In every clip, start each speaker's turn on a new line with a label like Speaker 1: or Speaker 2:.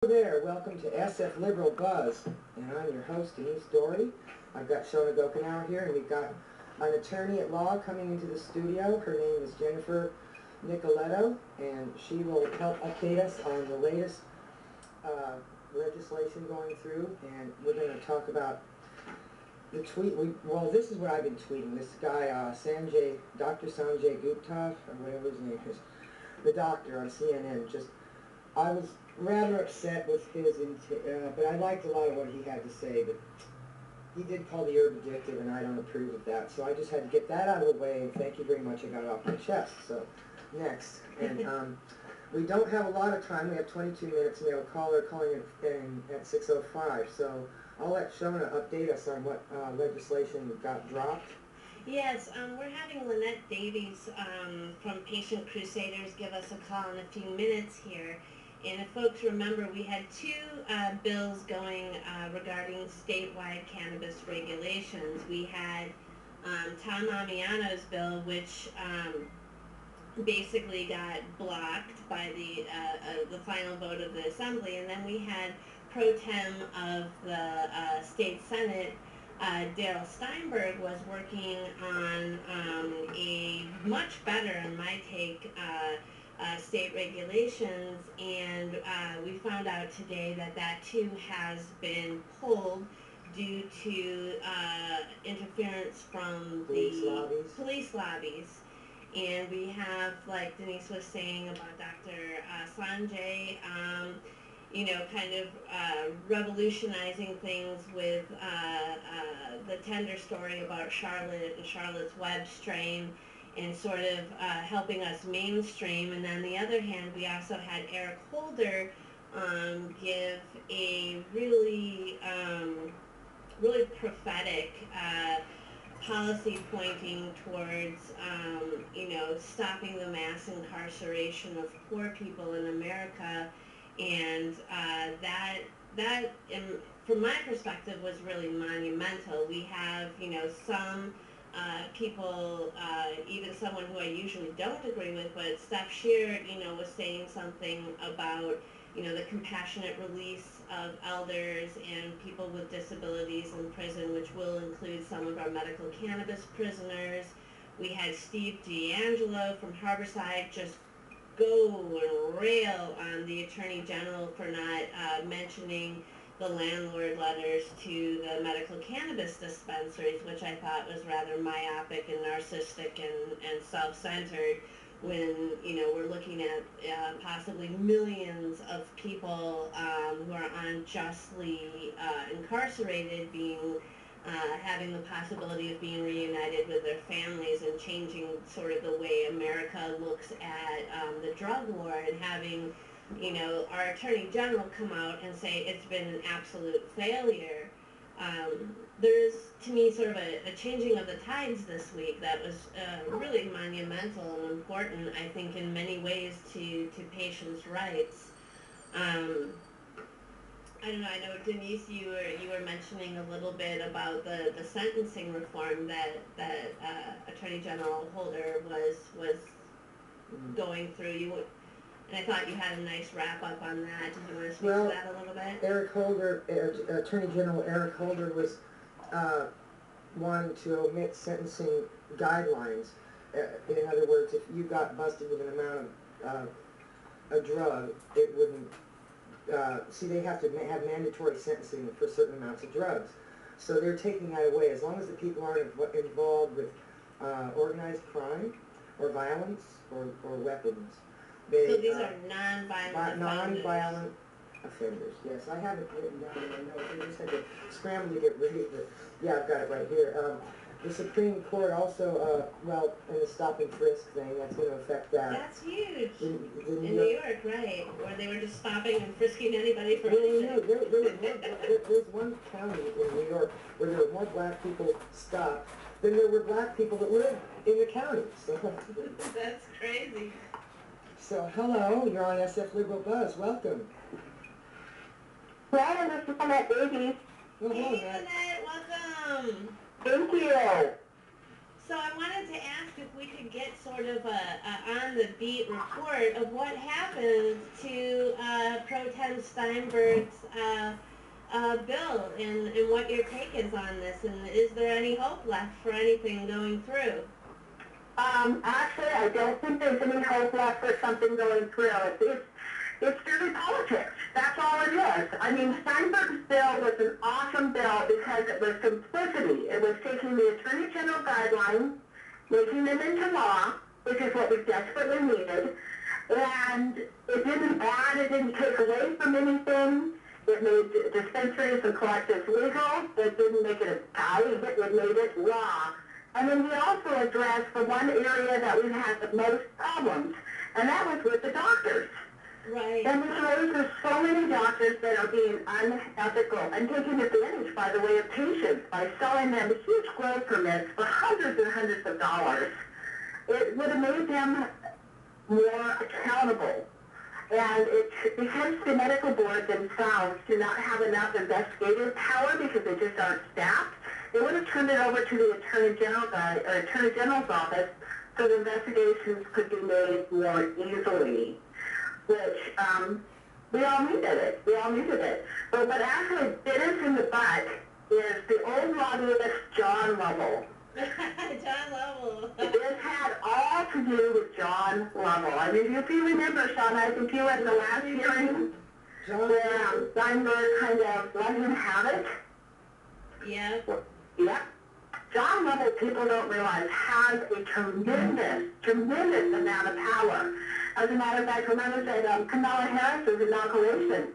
Speaker 1: Hello there, welcome to SF Liberal Buzz, and I'm your host, Denise Dory. I've got Shona Gokenauer here, and we've got an attorney at law coming into the studio. Her name is Jennifer Nicoletto, and she will help update us on the latest legislation going through, and we're going to talk about the tweet. Well, this is what I've been tweeting. This guy, Dr. Sanjay Gupta, or whatever his name is, the doctor on CNN, I was rather upset with his, but I liked a lot of what he had to say, but he did call the herb addictive, and I don't approve of that, so I just had to get that out of the way, and thank you very much, I got it off my chest. So, next. And we don't have a lot of time, we have 22 minutes, and we have a caller calling in at 6:05, so I'll let Shona update us on what legislation got dropped.
Speaker 2: Yes, we're having Lynette Davies from Patient Crusaders give us a call in a few minutes here. And if folks remember, we had two bills going regarding statewide cannabis regulations. We had Tom Amiano's bill, which basically got blocked by the final vote of the Assembly. And then we had pro tem of the State Senate, Darrell Steinberg, was working on a much better, in my take, state regulations, and we found out today that that too has been pulled due to interference from the police lobbies. And we have, like Denise was saying about Dr. Sanjay, kind of revolutionizing things with the tender story about Charlotte and Charlotte's Web strain, and sort of helping us mainstream. And on the other hand, we also had Eric Holder give a really prophetic policy pointing towards stopping the mass incarceration of poor people in America. And that from my perspective was really monumental. We have some people, even someone who I usually don't agree with, but Steph Shear, was saying something about, the compassionate release of elders and people with disabilities in prison, which will include some of our medical cannabis prisoners. We had Steve D'Angelo from Harborside just go and rail on the Attorney General for not mentioning the landlord letters to the medical cannabis dispensaries, which I thought was rather myopic and narcissistic and self-centered, when we're looking at possibly millions of people who are unjustly incarcerated having the possibility of being reunited with their families and changing sort of the way America looks at the drug war, and having our Attorney General come out and say it's been an absolute failure. There's, to me, sort of a changing of the tides this week that was really monumental and important, I think, in many ways to patients' rights. I don't know, I know, Denise, you were mentioning a little bit about the sentencing reform that Attorney General Holder was going through. And I thought you had a nice wrap-up on that. Did you want to speak to that a little bit?
Speaker 1: Eric Holder, Attorney General Eric Holder was wanting to omit sentencing guidelines. In other words, if you got busted with an amount of a drug, it wouldn't... they have to have mandatory sentencing for certain amounts of drugs. So they're taking that away. As long as the people aren't involved with organized crime or violence or weapons.
Speaker 2: So these are non-violent
Speaker 1: offenders. Yes, I have it written down in my notes. I just had to scramble to get rid of it. Yeah, I've got it right here. The Supreme Court also, in the stop and frisk thing, that's going to affect that.
Speaker 2: That's huge. In New York, right, where they were just stopping and frisking anybody for anything.
Speaker 1: There's one county in New York where there were more black people stopped than there were black people that lived in the county. So.
Speaker 2: That's crazy.
Speaker 1: So, hello, you're on SF Liberal Buzz. Welcome.
Speaker 3: Well, this is Lynette Davies.
Speaker 1: Well, hello,
Speaker 2: Lynette, welcome.
Speaker 3: Thank you.
Speaker 2: So I wanted to ask if we could get sort of a on-the-beat report of what happened to Pro Tem Steinberg's bill and what your take is on this, and is there any hope left for anything going through?
Speaker 3: Actually, I don't think there's any hope left for something going through. It's purely politics. That's all it is. I mean, Steinberg's bill was an awesome bill because it was simplicity. It was taking the Attorney General guidelines, making them into law, which is what we desperately needed, and it didn't add, it didn't take away from anything. It made dispensaries and collectives legal. It didn't make it a guide. It made it law. And then we also addressed the one area that we've had the most problems, and that was with the doctors.
Speaker 2: Right.
Speaker 3: And we know there's so many doctors that are being unethical and taking advantage, by the way, of patients by selling them huge grow permits for hundreds and hundreds of dollars. It would have made them more accountable. And it's because the medical board themselves do not have enough investigative power because they just aren't staffed, they would have turned it over to the Attorney General's office so the investigations could be made more easily, which we all needed it. We all needed it. But what actually bit us in the butt is the old lobbyist John Lovell.
Speaker 2: John Lovell.
Speaker 3: This had all to do with John Lovell. I mean, if you remember, Sean, I think you were at the last hearing where Steinberg kind of let him have it.
Speaker 2: Yeah.
Speaker 3: Yep. John Lovell, people don't realize, has a tremendous amount of power. As a matter of fact, when I was at Kamala Harris's inauguration,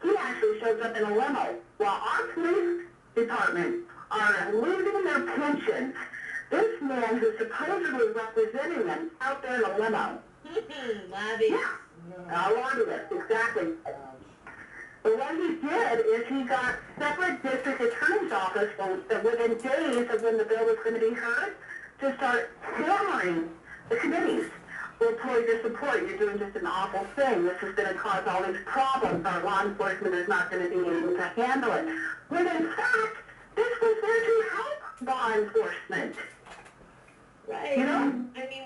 Speaker 3: he actually shows up in a limo. While our police department are losing their pensions, this man who's supposedly representing them out there in a limo.
Speaker 2: Lobby.
Speaker 3: Yeah, a lobbyist, exactly. But what he did is he got separate district attorney's office within days of when the bill was going to be heard to start hammering the committees. We'll pull your support. You're doing just an awful thing. This is going to cause all these problems. Our law enforcement is not going to be able to handle it. When in fact, this was there to help law enforcement.
Speaker 2: Right.
Speaker 3: You know?
Speaker 2: I mean,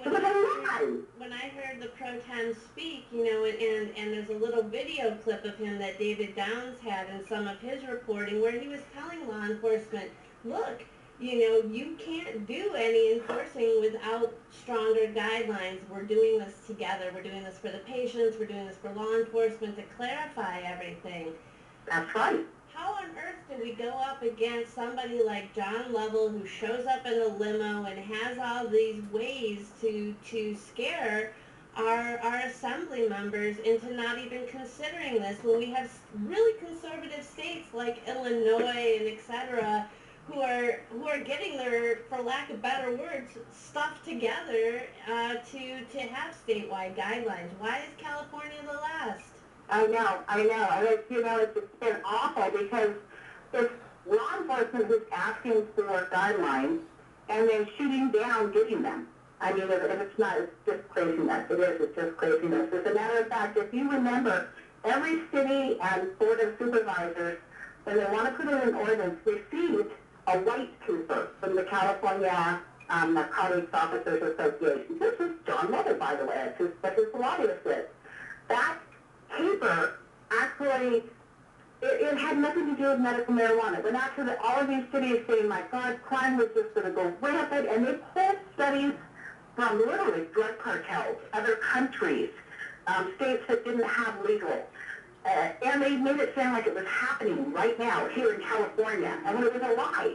Speaker 2: when I heard the pro tem speak, you know, and there's a little video clip of him that David Downs had in some of his reporting where he was telling law enforcement, look, you know, you can't do any enforcing without stronger guidelines. We're doing this together. We're doing this for the patients. We're doing this for law enforcement to clarify everything.
Speaker 3: That's right.
Speaker 2: How on earth do we go up against somebody like John Lovell who shows up in a limo and has all these ways to scare our assembly members into not even considering this when we have really conservative states like Illinois and et cetera who are getting their, for lack of better words, stuff together to have statewide guidelines? Why is California the last?
Speaker 3: I know. You know, it's been awful because it's law enforcement who's asking for guidelines and then shooting down getting them. I mean, if it's not, it's just craziness. It's just craziness. As a matter of fact, if you remember, every city and board of supervisors, when they want to put in an ordinance, received a white paper from the California Narcotics Officers Association. This is John Lovell, by the way. It's what his lobbyist did. That paper actually, it had nothing to do with medical marijuana. It went out to all of these cities saying, my God, crime was just going to go rampant, and they pulled studies from literally drug cartels, other countries, states that didn't have legal. And they made it sound like it was happening right now here in California, and it was a lie.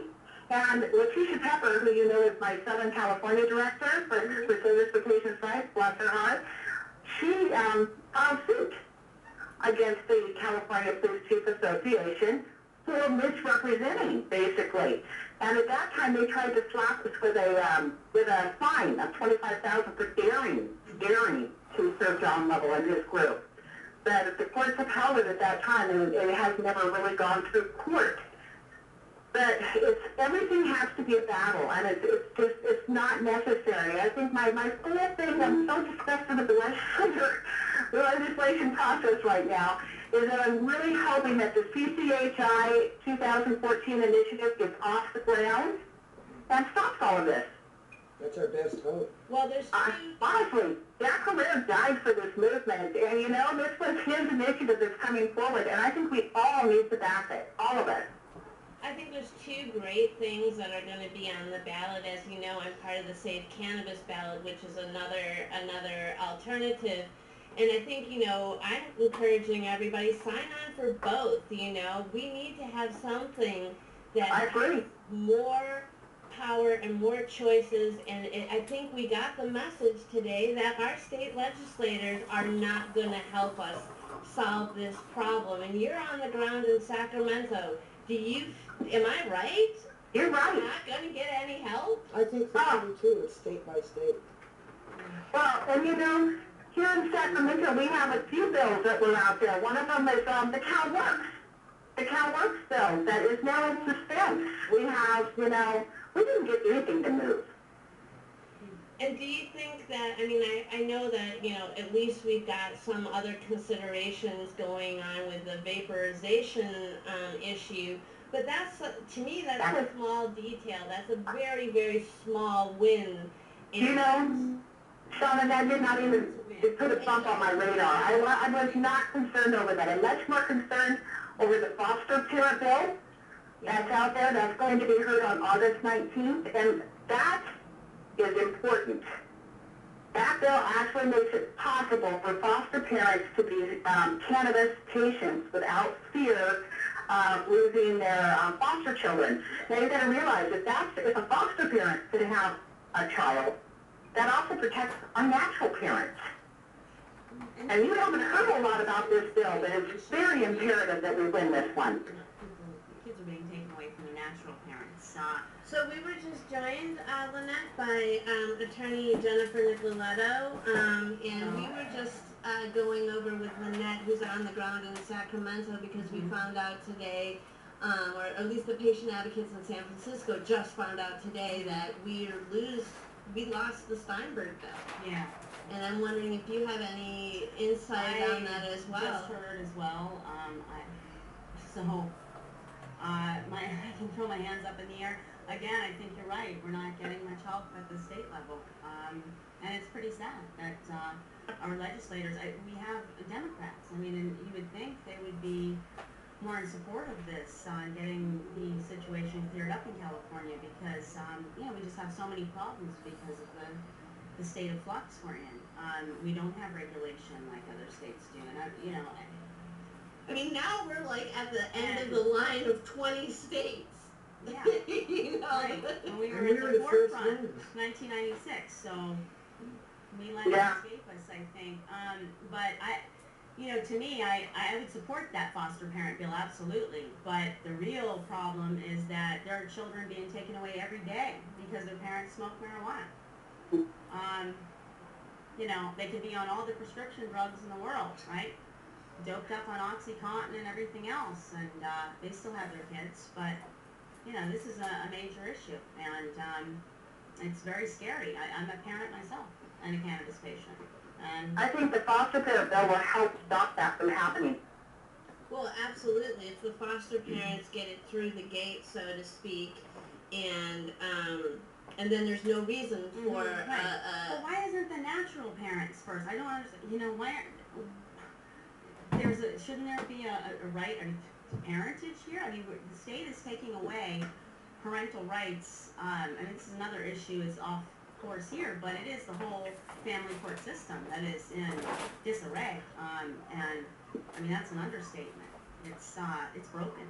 Speaker 3: And Letitia Pepper, who you know is my Southern California director for Service for Patients' Rights, bless her heart, she filed suit against the California Police Chief Association for misrepresenting, basically. And at that time, they tried to slap us with a fine of $25,000 for daring to serve John Lovell and his group. But the courts upheld it at that time, and it has never really gone through court. But everything has to be a battle, and it's not necessary. I think my full thing, I'm so disgusted with the legislation process right now, is that I'm really hoping that the CCHI 2014 initiative gets off the ground and stops all of this.
Speaker 1: That's our best hope.
Speaker 2: Well, there's two.
Speaker 3: Honestly, Jack Career died for this movement, and you know, this was his initiative that's coming forward, and I think we all need to back it, all of us.
Speaker 2: I think there's two great things that are going to be on the ballot. As you know, I'm part of the Save Cannabis ballot, which is another alternative. And I think, you know, I'm encouraging everybody, sign on for both, you know. We need to have something that
Speaker 3: I agree.
Speaker 2: has more power and more choices, and I think we got the message today that our state legislators are not going to help us solve this problem. And you're on the ground in Sacramento. Am I right?
Speaker 3: You're right.
Speaker 2: You're not going to get any help?
Speaker 1: I think for 22, it's state by state.
Speaker 3: Well, and you know, here in Sacramento, we have a few bills that were out there. One of them is the Cal Works. The Cal Works bill that is now in suspense. We have, you know, we didn't get anything to move.
Speaker 2: And do you think that, I mean, I know that, you know, at least we've got some other considerations going on with the vaporization issue, but that's, to me, that's a small detail. That's a very, very small win.
Speaker 3: You know, Shauna, that did not even put a bump on my radar. I was not concerned over that. I'm much more concerned over the foster parent bill that's out there that's going to be heard on August 19th, and that is important. That bill actually makes it possible for foster parents to be cannabis patients without fear of losing their foster children. Now you've got to realize that if a foster parent could have a child, that also protects our natural parents. And you haven't heard a lot about this bill, but it's very imperative that we win this one.
Speaker 4: Kids are being taken away from their natural parents.
Speaker 2: So we were just joined, Lynette, by attorney Jennifer Nicoletto, and we were just going over with Lynette, who's on the ground in Sacramento, because we found out today, or at least the patient advocates in San Francisco just found out today that we lost the Steinberg bill.
Speaker 4: Yeah.
Speaker 2: And I'm wondering if you have any insight on that as well.
Speaker 4: I just heard as well. I can throw my hands up in the air. Again, I think you're right. We're not getting much help at the state level. And it's pretty sad that our legislators, we have Democrats. I mean, and you would think they would be more in support of this, getting the situation cleared up in California, because, you know, we just have so many problems because of the state of flux we're in. We don't have regulation like other states do, and you know.
Speaker 2: I mean, now we're like at the end of the line of 20 states.
Speaker 4: Yeah.
Speaker 2: You know?
Speaker 4: Right. And we were
Speaker 1: And we
Speaker 4: at
Speaker 1: were
Speaker 4: the
Speaker 1: the first
Speaker 4: forefront,
Speaker 1: ones.
Speaker 4: 1996. So we let it escape us, I think. But you know, to me, I would support that foster parent bill, absolutely. But the real problem is that there are children being taken away every day because their parents smoke marijuana. You know, they could be on all the prescription drugs in the world, right? Doped up on OxyContin and everything else, and they still have their kids. But, you know, this is a major issue, and it's very scary. I'm a parent myself and a cannabis patient. And
Speaker 3: I think the foster parent bill will help stop that from happening.
Speaker 2: Well, absolutely. If the foster parents get it through the gate, so to speak, and then there's no reason for
Speaker 4: But why isn't the natural parents first? I don't understand. You know, why shouldn't there be a right to parentage here? I mean, the state is taking away parental rights. And this is another issue. It's off course here, but it is the whole family court system that is in disarray. And I mean, that's an understatement. It's broken,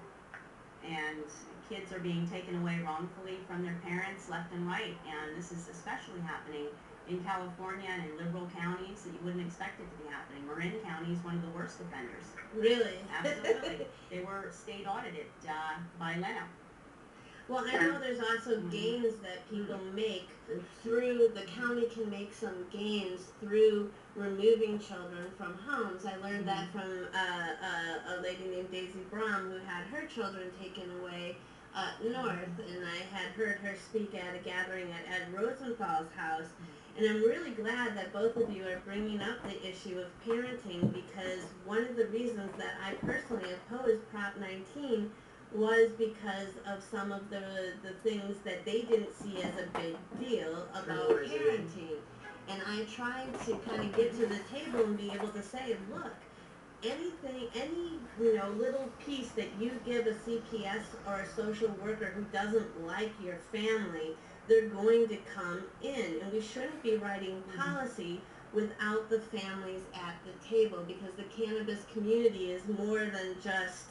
Speaker 4: and kids are being taken away wrongfully from their parents left and right. And this is especially happening in California and in liberal counties that you wouldn't expect it to be happening. Marin County is one of the worst offenders.
Speaker 2: really.
Speaker 4: Absolutely. They were state audited by Leno.
Speaker 2: Well, I know there's also gains that people make through, the county can make some gains through removing children from homes. I learned that from a lady named Daisy Brom who had her children taken away north, and I had heard her speak at a gathering at Ed Rosenthal's house. And I'm really glad that both of you are bringing up the issue of parenting, because one of the reasons that I personally opposed Prop 19 was because of some of the things that they didn't see as a big deal about parenting. And I tried to kind of get to the table and be able to say, look, anything, any, little piece that you give a CPS or a social worker who doesn't like your family, they're going to come in. And we shouldn't be writing policy without the families at the table, because the cannabis community is more than just,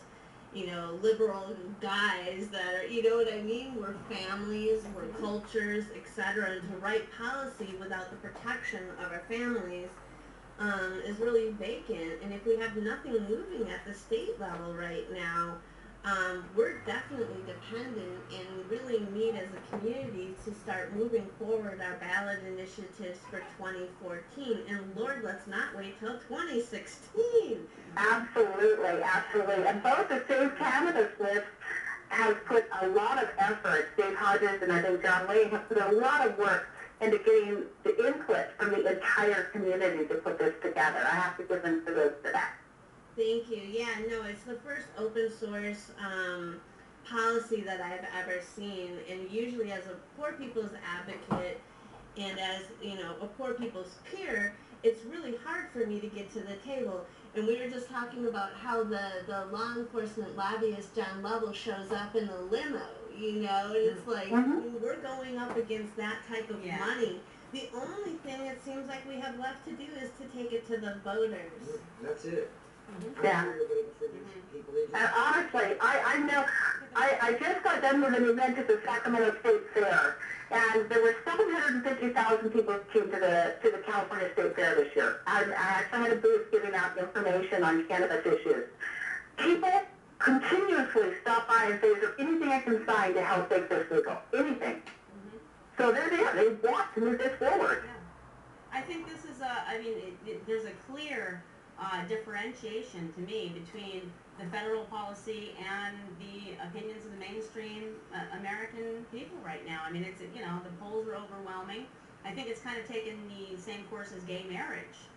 Speaker 2: liberal guys that are, you know what I mean? We're families, we're cultures, etc. And to write policy without the protection of our families is really vacant. And if we have nothing moving at the state level right now, we're definitely dependent and really need as a community to start moving forward our ballot initiatives for 2014. And Lord, let's not wait till 2016.
Speaker 3: Absolutely, absolutely. And both the Save Cannabis list has put a lot of effort. Dave Hodges and I think John Lee have put a lot of work into getting the input from the entire community to put this together. I have to give them kudos for that.
Speaker 2: Thank you. Yeah, no, it's the first open source policy that I've ever seen. And usually as a poor people's advocate and as, a poor people's peer, it's really hard for me to get to the table. And we were just talking about how the law enforcement lobbyist, John Lovell, shows up in the limo, and it's like, we're going up against that type of money. The only thing it seems like we have left to do is to take it to the voters.
Speaker 1: That's it.
Speaker 3: Yeah. And honestly, I know, I just got done with an event at the Sacramento State Fair, and there were 750,000 people who came to the California State Fair this year. I actually had a booth giving out information on cannabis issues. People continuously stop by and say, is there anything I can sign to help make this legal? Anything. So they're there. They want to move this forward.
Speaker 4: Yeah. I think this is there's a clear differentiation to me between the federal policy and the opinions of the mainstream American people right now. I mean, it's, the polls are overwhelming. I think it's kind of taken the same course as gay marriage,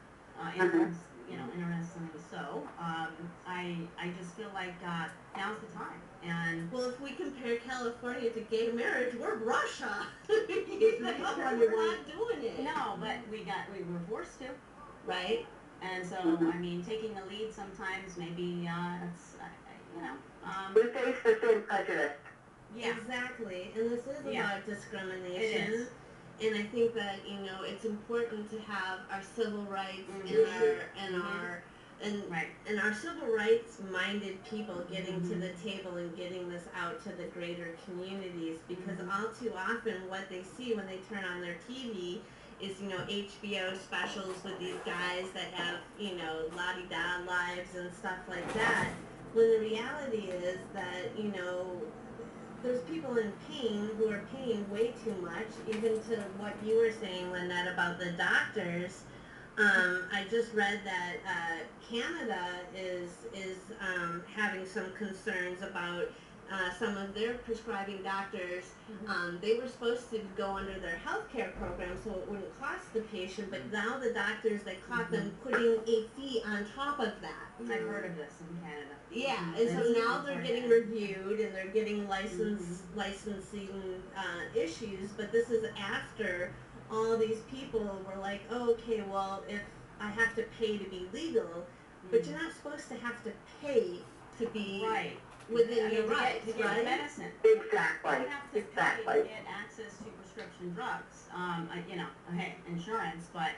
Speaker 4: interestingly so. I just feel like now's the time. And
Speaker 2: well, if we compare California to gay marriage, we're Russia. We're not doing it.
Speaker 4: No, but we were forced to.
Speaker 2: Right?
Speaker 4: And so, taking the lead sometimes maybe that's,
Speaker 3: we face the same prejudice.
Speaker 2: Yeah. Exactly. And this is about discrimination. It is. And I think that, it's important to have our civil rights and our civil rights minded people getting to the table and getting this out to the greater communities, because all too often what they see when they turn on their TV is, HBO specials with these guys that have, la-di-da lives and stuff like that. When the reality is that, there's people in pain who are paying way too much, even to what you were saying, Lynette, about the doctors. I just read that Canada is having some concerns about some of their prescribing doctors. They were supposed to go under their health care program so it wouldn't cost the patient, but now the doctors, they caught them putting a fee on top of that.
Speaker 4: I've heard of this in Canada.
Speaker 2: Yeah, and so now they're getting reviewed and they're getting licensing issues, but this is after all these people were like, oh, okay, well, if I have to pay to be legal, but you're not supposed to have to pay to be within your rights,
Speaker 4: to get medicine.
Speaker 3: Exactly.
Speaker 4: You have to pay to get access to prescription drugs. Hey, insurance, but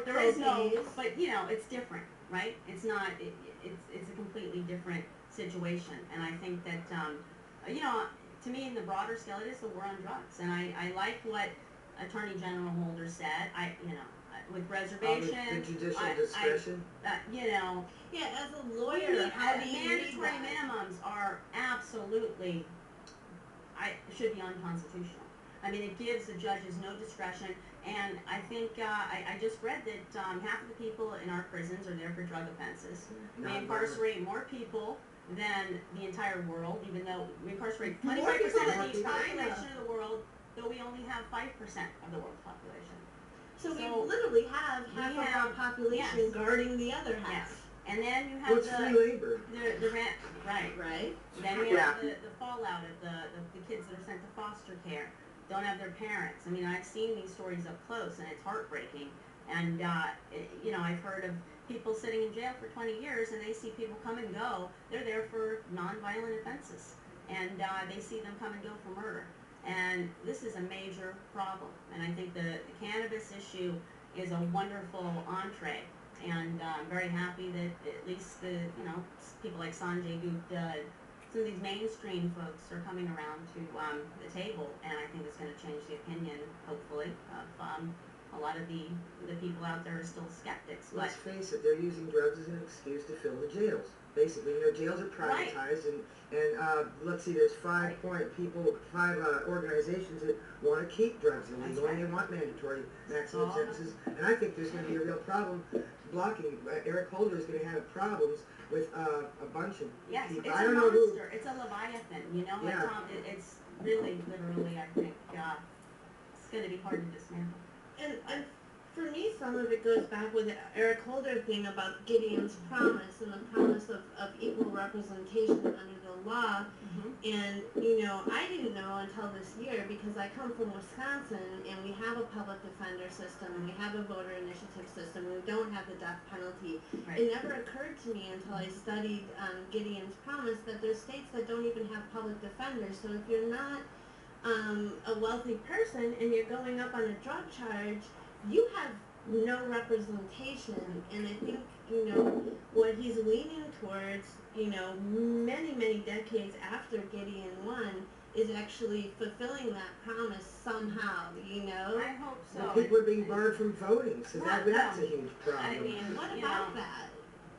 Speaker 4: there is no. But it's different, right? It's not. It's a completely different situation, and I think that to me, in the broader scale, it is the war on drugs, and I like what Attorney General Holder said. With reservation.
Speaker 1: The judicial discretion.
Speaker 2: Yeah, as a lawyer, how do you
Speaker 4: mandatory minimums are absolutely should be unconstitutional. I mean, it gives the judges no discretion, and I think I just read that half of the people in our prisons are there for drug offenses. We incarcerate more people than the entire world, even though we incarcerate 25% of the population of the world, though we only have 5% of the world's population.
Speaker 2: So we literally have half of our population guarding the other half.
Speaker 4: Yes. And then you have
Speaker 1: Well, it's free labor.
Speaker 4: the rent, right.
Speaker 2: Right?
Speaker 4: Then you have the fallout of the kids that are sent to foster care, don't have their parents. I mean, I've seen these stories up close, and it's heartbreaking. And, you know, I've heard of people sitting in jail for 20 years, and they see people come and go. They're there for nonviolent offenses, and they see them come and go for murder. And this is a major problem. And I think the cannabis issue is a wonderful entree. And I'm very happy that at least the, you know, people like Sanjay Gupta, some of these mainstream folks are coming around to the table, and I think it's going to change the opinion, hopefully, of a lot of the people out there are still skeptics. But
Speaker 1: Let's face it, they're using drugs as an excuse to fill the jails. Basically, you know, jails are privatized, and let's see, there's five organizations that want to keep drugs illegal, and they want mandatory maximum sentences. And I think there's going to be a real problem blocking. Eric Holder is going to have problems with a bunch of people.
Speaker 4: It's
Speaker 1: I
Speaker 4: a
Speaker 1: don't know who.
Speaker 4: monster. It's a leviathan. You know,
Speaker 1: Yeah.
Speaker 4: it's really, literally, I think, it's going to be hard to dismantle.
Speaker 2: And for me, some of it goes back with the Eric Holder thing about Gideon's promise and the promise of equal representation under the law. And, you know, I didn't know until this year, because I come from Wisconsin, and we have a public defender system, and we have a voter initiative system, and we don't have the death penalty.
Speaker 4: Right.
Speaker 2: It never occurred to me until I studied Gideon's promise that there's states that don't even have public defenders. So if you're not a wealthy person and you're going up on a drug charge, you have no representation. And I think, you know, what he's leaning towards, you know, many, many decades after Gideon won, is actually fulfilling that promise somehow, you know?
Speaker 4: I hope so.
Speaker 1: Well, people are being barred from voting, so that's a huge problem.
Speaker 4: I mean,
Speaker 2: What
Speaker 4: you
Speaker 2: about
Speaker 4: know,
Speaker 2: that?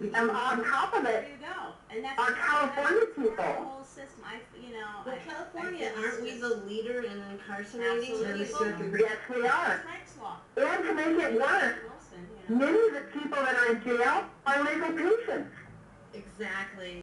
Speaker 3: And on top of
Speaker 4: there
Speaker 3: it,
Speaker 4: you go. And that's
Speaker 3: our California
Speaker 4: the
Speaker 3: people.
Speaker 4: whole system.
Speaker 2: Well, California, aren't we the leader in incarcerating
Speaker 4: Absolutely.
Speaker 2: people?
Speaker 3: Yes, we are.
Speaker 4: Rights law.
Speaker 3: And to make it worse,
Speaker 4: Wilson, you know.
Speaker 3: many of the people that are in jail are legal patients.
Speaker 2: Exactly.